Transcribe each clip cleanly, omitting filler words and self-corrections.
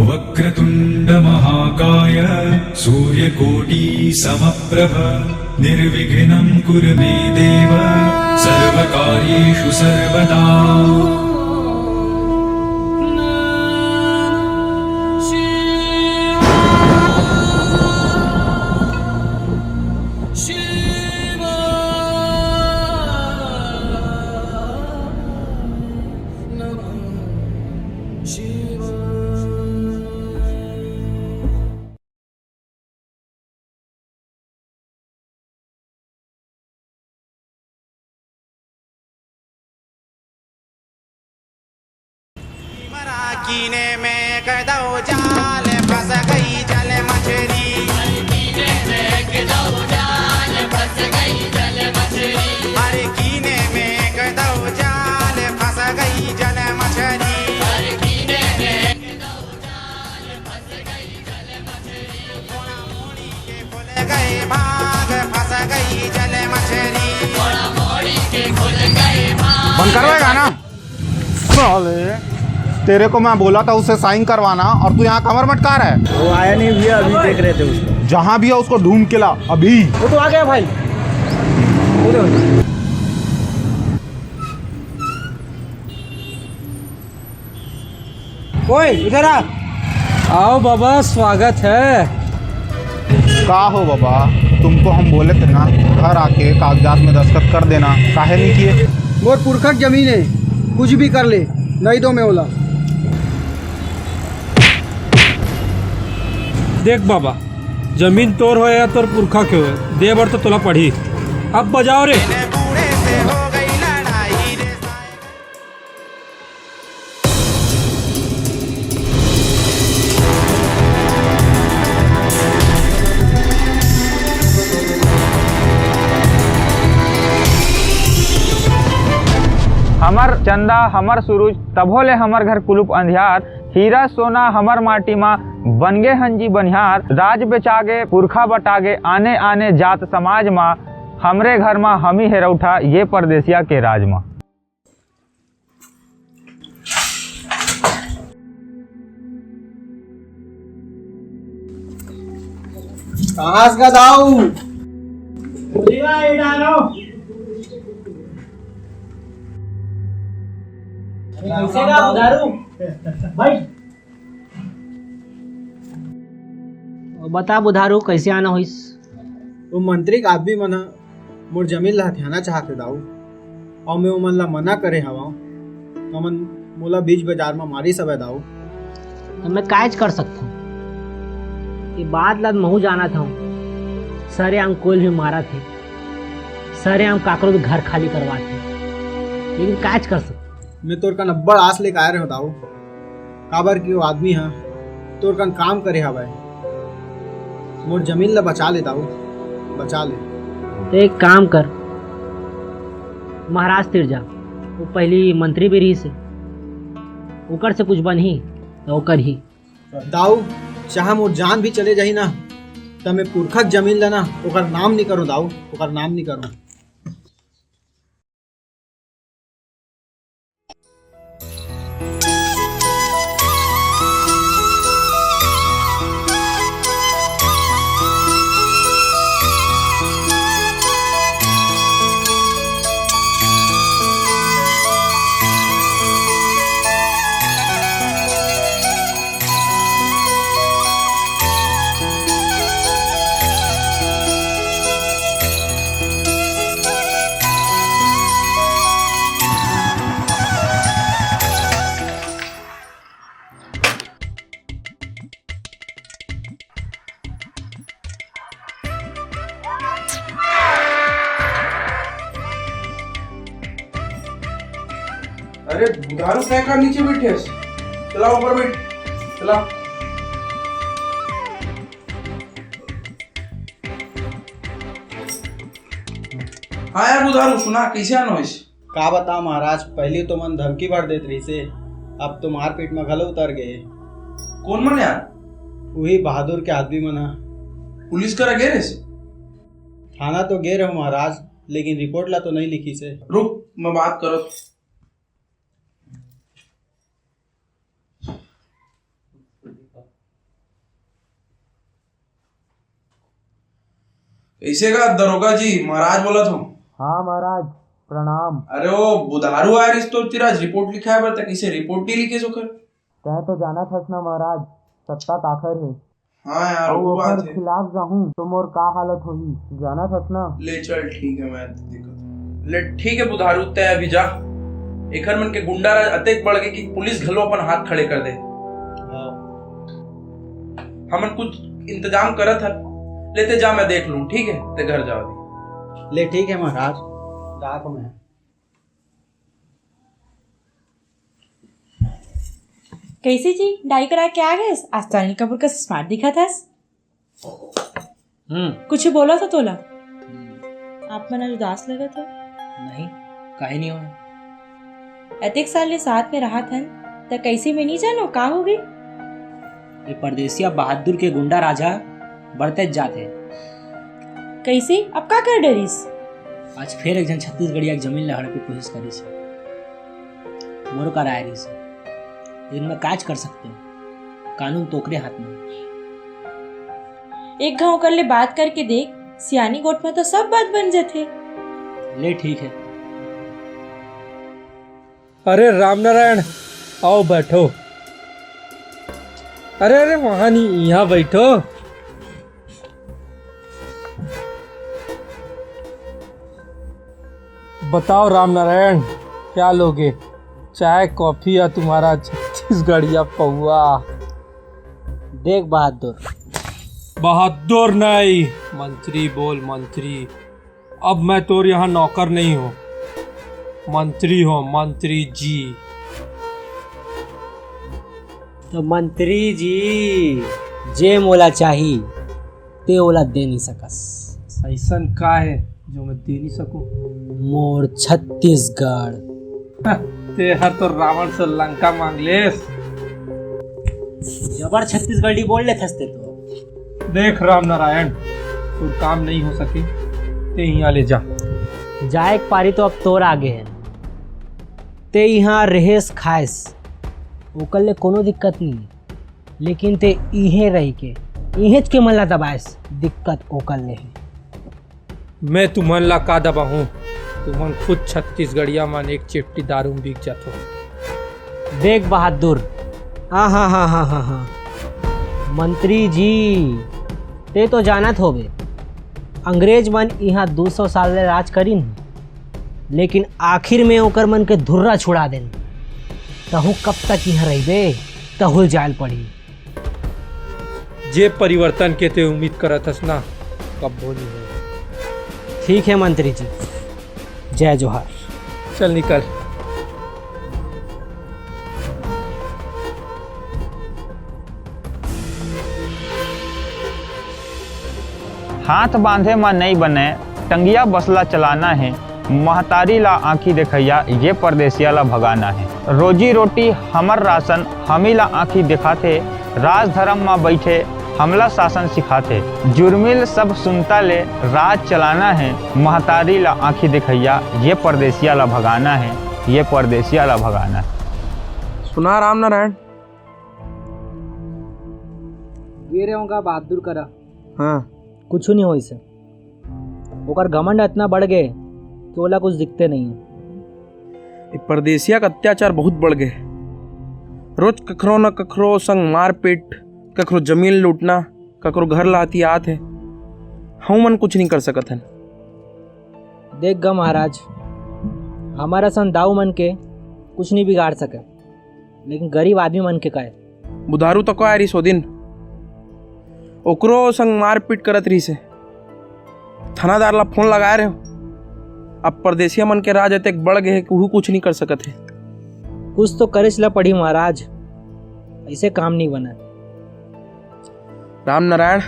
वक्रतुंड महाकाय सूर्यकोटि समप्रभ निर्विघ्नं कुरु मे देव सर्वकार्येषु सर्वदा। कीने में कदौ जाल फंस गई जल मछली। कीने में कदौ जाल फंस गई जल मछली। अरे कीने में कदौ जाल फंस गई जल मछली। अरे कीने में कदौ जाल फंस गई जल मछली। मोड़ा मोड़ी के खुल गए भाग फंस गई जल मछली। मोड़ा मोड़ी के खुल गए भाग। बंद करो ये गाना। साले तेरे को मैं बोला था उसे साइन करवाना और तू यहाँ कमर मटका रहा है। वो आया नहीं भैया, अभी देख रहे थे उसको। जहाँ भी है उसको ढूंढ के ला अभी। वो तो आ गया भाई। ओए इधर आ। आओ बाबा, स्वागत है। का हो बाबा, तुमको हम बोले थे ना घर आके कागजात में दस्तखत कर देना, काहे नहीं किए? मोर पुरखक जमीन है, कुछ भी कर ले नहीं दो में ओला। देख बाबा, जमीन तोर हो या तोर पुरखा के हो, दे बर तो तोला पढ़ी। अब बजाओ रे। बूढ़े से हो गई लड़ाई रे। हमर चंदा हमर सूरज तभो ले हमर घर कुलुप अंधियार। हीरा सोना हमर माटी माँ बनगे हंजी बनिहार। राज बेचागे पुरखा बटागे आने आने जात समाज माँ। हमरे घर माँ हमी हेरौठा ये परदेसिया के राज माँ। कहाँ का दाऊ बता बुधारू कैसे आना होइस? वो मंत्री का आदमी मना मोर जमीन ला हथियाना चाहते दाऊ और मैं ओमन ला मना करे हवा। हमन मोला बीच बाजार में मारी सब है दाऊ। तो मैं काज कर सकता हूँ। ये बात लद महू जाना था। सरे आम कोल भी मारा थे, सरे आम काकरो भी घर खाली करवा थे, लेकिन काज कर सकता। मैं तोर कन अब्बड़ आस लेके आए रहे दाऊ। काबर की वो आदमी है तोर कन काम करे हवा। मोर जमीन ला बचा ले दाऊ, बचा ले। तो एक काम कर, महाराज तिर जा। वो पहली मंत्री भी रही से, ओकर से कुछ बन ही तो ओकर ही दाऊ। चाहे मोर जान भी चले जाही ना तो मैं पुरखक जमीन ला ना ओकर नाम नहीं करूँ दाऊ, ओकर नाम नहीं करूँ। अरे बुधारू साइकिल नीचे बैठे, चला ऊपर बैठ, चला। हाँ यार बुधारू, सुना कैसे आना होइस? का बता महाराज, पहले तो मन धमकी भर देत रही से, अब तो मारपीट में गले उतर गए। कौन मन यार? वही बहादुर के आदमी मना। पुलिस करा गए रे? थाना तो गए रहो महाराज, लेकिन रिपोर्ट ला तो नहीं लिखी से। रुक, मैं बात करो। कैसे का दरोगा जी, महाराज बोला था। हाँ महाराज प्रणाम। अरे वो बुधारू आया रिस तो तेरा रिपोर्ट लिखा है, बता कैसे रिपोर्ट नहीं लिखे सोकर। तय तो जाना था ना महाराज, सत्ता ताखर है। हाँ यार वो बात है। खिलाफ जाऊं तो मोर का हालत होगी, जाना था ना। ले चल ठीक है, मैं दिक्कत ले ठीक है बुधारू, तय अभी जा। एखर मन के गुंडा राज अतेक बढ़ गए कि पुलिस घलो अपन हाथ खड़े कर दे। हमन कुछ इंतजाम करत है, लेते जा मैं देख लूं, ठीक है ते घर जाओ अभी। ले ठीक है महाराज, जा तो मैं। कैसी जी डाई करा के आ गए? आज तो अनिल कपूर का स्मार्ट दिखा था। कुछ बोला था तोला? आप मन उदास लगा था। नहीं काहे नहीं हो। एतिक साल ले साथ में रहा था तो कैसे में नहीं जानो का हो गई? ये परदेसिया बहादुर के गुंडा राजा बढ़ते जाते। कैसे अब का कर डरीस? आज फिर एक जन छत्तीसगढ़िया जमीन लहड़ पे कोशिश करी से मोर का राय रही से, लेकिन मैं काज कर सकते हो, कानून तोकरे हाथ में। एक गांव कर ले बात करके देख, सियानी गोट में तो सब बात बन जाते। ले ठीक है। अरे रामनारायण आओ बैठो। अरे अरे वहां नहीं, यहाँ बैठो। बताओ रामनारायण क्या लोगे? चाय कॉफी या तुम्हारा छत्तीसगढ़िया पौआ? देख बहादुर। बहादुर नहीं, मंत्री बोल मंत्री। अब मैं तोर यहाँ नौकर नहीं हूँ, मंत्री हो, मंत्री जी। तो मंत्री जी जे मोला चाही ते ओला दे नहीं सकस। ऐसन का है जो मैं दे नहीं सकूं? मोर छत्तीसगढ़। ते हर तो रावण से लंका मांग लेस। जबर छत्तीसगढ़ी बोल ले थसते तो। देख रामनारायण, तू काम नहीं हो सके ते यहाँ ले जा। जाए पारी तो अब तोर आगे है, ते यहाँ रहेस खाएस ओकर ले कोनो दिक्कत नहीं, लेकिन ते इहे रही के इहेच के मन ला दबाएस, दिक्कत ओकर ले है। मैं तुमन ला का दबा हूँ? तुमन खुद छत्तीसगढ़िया मन एक चिट्ठी दारू में बिक जातो। देख बहादुर, हाँ हाँ हाँ हाँ हाँ हाँ मंत्री जी ते तो जानत होगे अंग्रेज मन यहाँ 200 साल ले राज करीन, लेकिन आखिर में ओकर मन के धुर्रा छुड़ा देन। तहु कब तक यहाँ रहिबे, तहुल जायल पड़ी। जे परिवर्तन के ते उम्मीद करत हस ना, कब वो नहीं हो। ठीक है मंत्री जी, जय जोहार। चल निकल। हाथ बांधे मां नहीं बने, टंगिया बसला चलाना है। महतारी ला आँखी देखैया, ये परदेसिया ला भगाना है। रोजी रोटी हमर राशन, हमी ला आँखी दिखाते। राज धर्म माँ बैठे, हमला शासन सिखाते। जुर्मिल सब सुनता ले, राज चलाना है। महतारी ला आँखी दिखैया, ये परदेसिया ला भगाना है, ये परदेसिया ला भगाना है। सुना रामनारायण? गिरे होगा बहादुर करा। हाँ कुछ नहीं हो इसे, ओकर घमंड इतना बढ़ गए कि ओला कुछ दिखते नहीं है। परदेसिया का अत्याचार बहुत बढ़ गए। रोज कखरो न कखरो संग मारपीट, कखरो जमीन लूटना, कखरो घर लाती आत है। हम मन कुछ नहीं कर सकत हन। देख गा महाराज, हमारा सन दाऊ मन के कुछ नहीं बिगाड़ सके, लेकिन गरीब आदमी मन के काहे। बुधारू तो कह रही सो दिन ओकरो संग मारपीट करत रही से। थानादार ला फोन लगाए रहे हो। अब परदेसिया मन के राज अतेक बढ़ गए कि वह कुछ नहीं कर सकत है। कुछ तो करिस ला पड़ी महाराज, ऐसे काम नहीं बना। रामनारायण,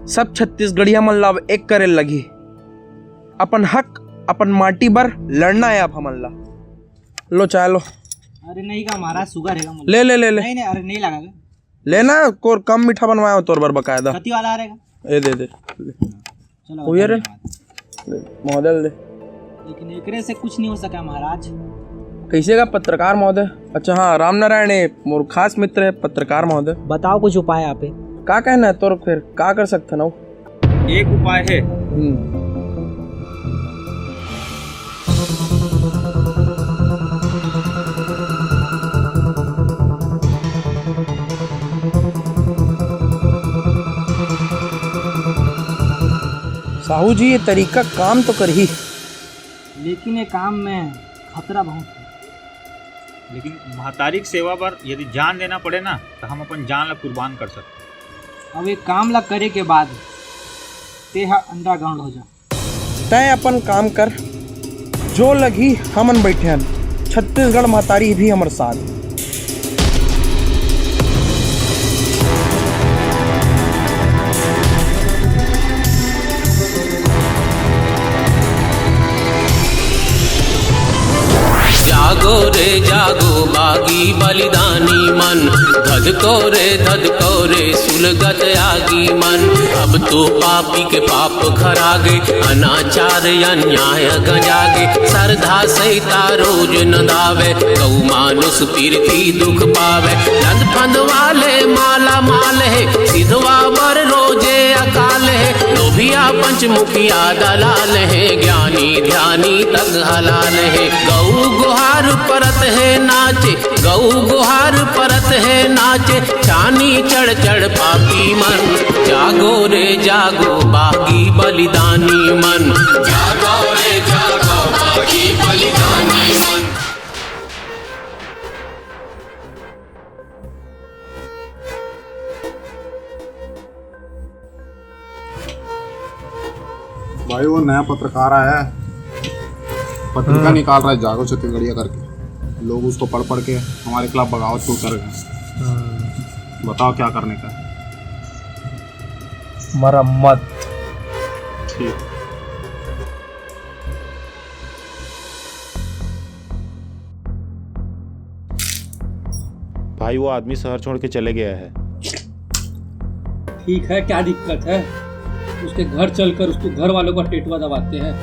सब छत्तीसगढ़िया मन ला अब एक करे लगी। अपन हक, अपन माटी बर लड़ना है अब हमन ला। लो चाय लो। अरे नहीं का महाराज, सुगर है। ले ले ले ले। नहीं नहीं, अरे नहीं लगा। लेना को कम मीठा बनवाया तोर बर बकायदा। कति वाला आ रहेगा? ए दे दे। चलो हुई रे महोदय दे। लेकिन एकरे से कुछ नहीं हो सका महाराज। कैसे का पत्रकार महोदय? अच्छा हाँ, रामनारायण मोर खास मित्र है पत्रकार महोदय। बताओ कुछ उपाय आप। का कहना है तोर, फिर का कर सकते ना? एक उपाय है। साहू जी ये तरीका काम तो कर ही, लेकिन ये काम में खतरा बहुत है। लेकिन महतारी की सेवा पर यदि जान देना पड़े ना तो हम अपन जान ला कुर्बान कर सकते। अब एक काम ला करे के बाद तेहा अंडरग्राउंड हो जा। तय अपन काम कर, जो लगी हमन बैठे हन, छत्तीसगढ़ महतारी भी हमर साथ। जागो रे जागो बागी बलिदानी मन, धधको रे सुलगत आगी मन। अब तो पापी के पाप खरागे, अनाचार अन्याय गजागे। श्रद्धा सहिता रोज न दावे, गौ मानुष पीरती दुख पावे। लंद फंद वाले माला माल है, सिधवा बर रोजे अकाल है। लोभिया पंचमुखिया दलाल है, ज्ञानी ध्यानी तग हलाल है। गौ गुहार परत है नाचे, गौ गुहार परत है नाचे। चानी चढ़ चढ़ पापी मन, जागो रे जागो बागी बलिदानी मन। जागो रे जागो बागी बलिदानी मन। भाई वो नया पत्रकार आया है, पत्रिका निकाल रहा है जागो छत्तीसगढ़िया करके। लोग उसको पढ़ पढ़ के हमारे खिलाफ बगावत शुरू कर गए। बताओ क्या करने का है? मरम्मत। ठीक। भाई वो आदमी शहर छोड़ के चले गया है। ठीक है, क्या दिक्कत है? उसके घर चलकर उसके घर वालों का टेटवा दबाते हैं,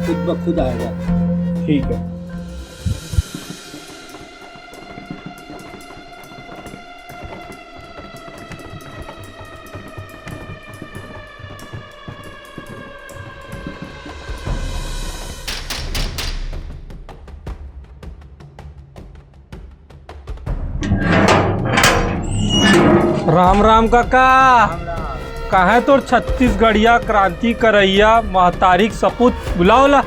खुद ब खुद आएगा। ठीक है। राम राम काका। कहे तो छत्तीसगढ़िया क्रांति करैया महतारिक सपूत बुलाओला।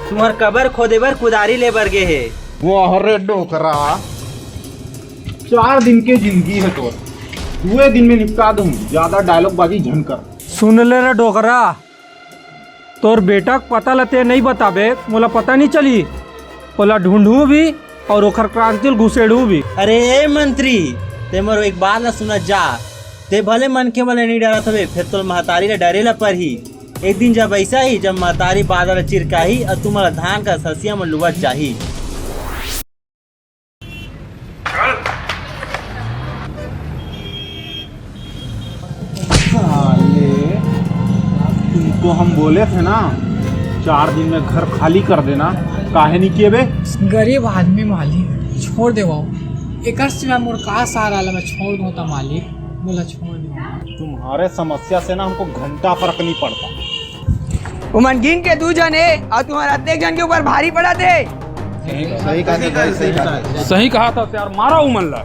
तुम्हार कबर खोदे बर कुदारी ले बर गे है। वो अरे डोकरा, 4 दिन की जिंदगी है तो 2 दिन में निपटा दूं। ज्यादा डायलॉग बाजी झनकर। सुन ले रे डोकरा, तोर बेटा पता लते नहीं बताबे, मोला पता नहीं चली। ओला ढूंढू भी और ओखर क्रांति घुसेड़ू भी। अरे मंत्री, ते मोर एक बात ना सुना जा। ते भले मन के वाले नहीं डरत हवे, फिर तो महतारी ला डरेला पर ही। एक दिन जब ऐसा ही, जब महतारी बादल चिरकाही और तुम्हारा धान का ससिया में लुवत जाही। तुमको हम बोले थे ना 4 दिन में घर खाली कर देना, काहे नहीं किए बे? गरीब आदमी मालिक, छोड़ देवाओ। एकर सिवा मोर का सहारा ला, मैं छोड़ दूँ तो मालिक बोला छोड़ दो। तुम्हारे समस्या से ना हमको घंटा फर्क नहीं पड़ता। वो मनगिन के 2 जन है और तुम्हारा 1 जन के ऊपर भारी पड़ा थे। सही कहा था यार, मारा उमन ला।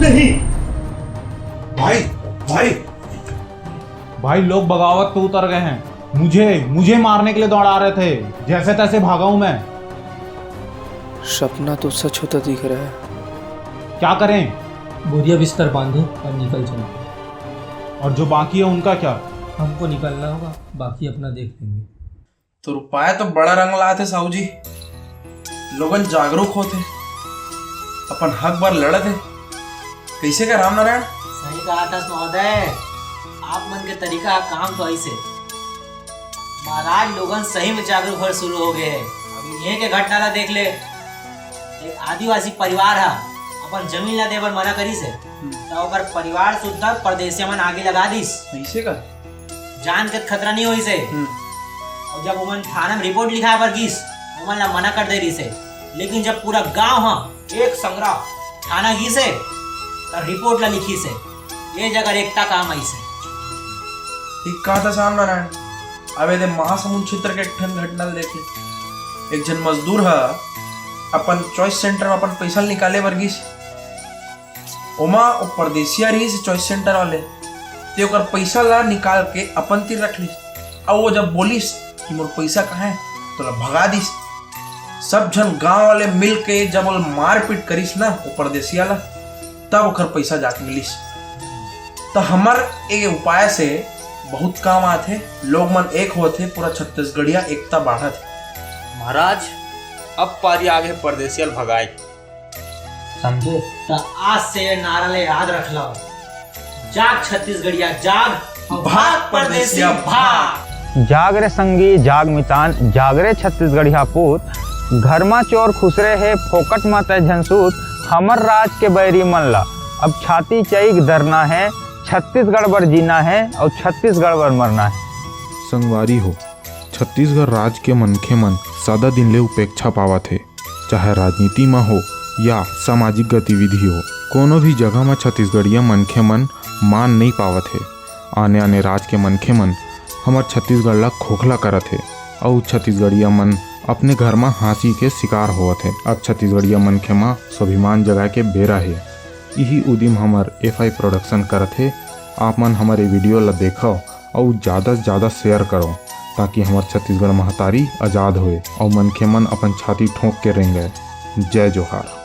नहीं भाई, भाई भाई लोग बगावत पे उतर गए हैं, मुझे मारने के लिए दौड़ा रहे थे, जैसे तैसे भागा हूं मैं। सपना तो सच होता दिख रहा है। क्या करें? बोरिया बिस्तर बांधो और निकल चलो। और जो बाकी है उनका क्या? हमको निकलना होगा, बाकी अपना देख लेंगे। तो रुपया तो बड़ा रंग लाए थे साहू जी, लोगन जागरूक होते, अपन हक बार लड़े थे। कैसे का राम नारायण? सही कहा था महोदय, आप मन के तरीका काम तो ऐसे महाराज लोगन सही में जागरूक होना शुरू हो गए हैं। अभी ये के घटना ला देख ले, एक आदिवासी परिवार है अपन जमीन ला देवर मना करी से, तो ओकर परिवार सुद्धा परदेसिया मन आगे लगा दिस। कैसे का? जान के खतरा नहीं होई से। और जब उमन थाना में रिपोर्ट लिखा पर गिस, उमन ला मना कर दे रही से, लेकिन जब पूरा गांव एक संग्रह थाना गिसे तो रिपोर्ट ला लिखी से, ये जगह एकता काम आई से। ठीक कहा था साहब नारायण। अब ये महासमुंद क्षेत्र के एक घटना देख ले। एक जन मजदूर है अपन चॉइस सेंटर में अपन पैसा निकाले वर्गीस, ओमा ओ परदेसिया रही से चॉइस सेंटर वाले, ते ओकर पैसा ला निकाल के अपन तीर रख ली। अब वो जब बोलिस कि मोर पैसा कहाँ है तो ला भगा दिस। सब जन गांव वाले मिल के जब वो मारपीट करिस ना वो परदेसिया ला, तब ओकर पैसा जाके मिलिस। तो हमार एक उपाय से बहुत काम आते, लोग मन एक होते, पूरा छत्तीसगढ़िया एकता बढ़त। महाराज अब पारी आगे परदेसियल भगाए समझे? तो आज से ये नारा ले याद रख लो, जाग छत्तीसगढ़िया जाग, भाग परदेसिया भाग। जाग रे संगी जाग मितान, जाग रे छत्तीसगढ़िया पूत, घर में चोर खुसरे है फोकट में तय झंसूत, हमर राज के बैरी मन ला अब छाती चईक धरना है, छत्तीसगढ़ बर जीना है और छत्तीसगढ़ बर मरना है। संगवारी हो, छत्तीसगढ़ राज के मनखे मन सादा दिन ले उपेक्षा पावत है, चाहे राजनीति में हो या सामाजिक गतिविधि हो, कोनो भी जगह में छत्तीसगढ़िया मनखे मन मान नहीं पावत है। आने आने राज के मनखे मन हमार छत्तीसगढ़ ला खोखला करत है और छत्तीसगढ़िया मन अपने घर में हाँसी के शिकार होवत है। अब छत्तीसगढ़िया मनखे में स्वाभिमान जगह के बेरा है। यही उदिम हमार FI प्रोडक्शन करत है। आप मन हमारे वीडियो ला देखो और ज़्यादा से ज़्यादा शेयर करो, ताकि हमार छत्तीसगढ़ महतारी आज़ाद होए और मनखे मन अपन छाती ठोंक के रहेंगे। जय जोहार।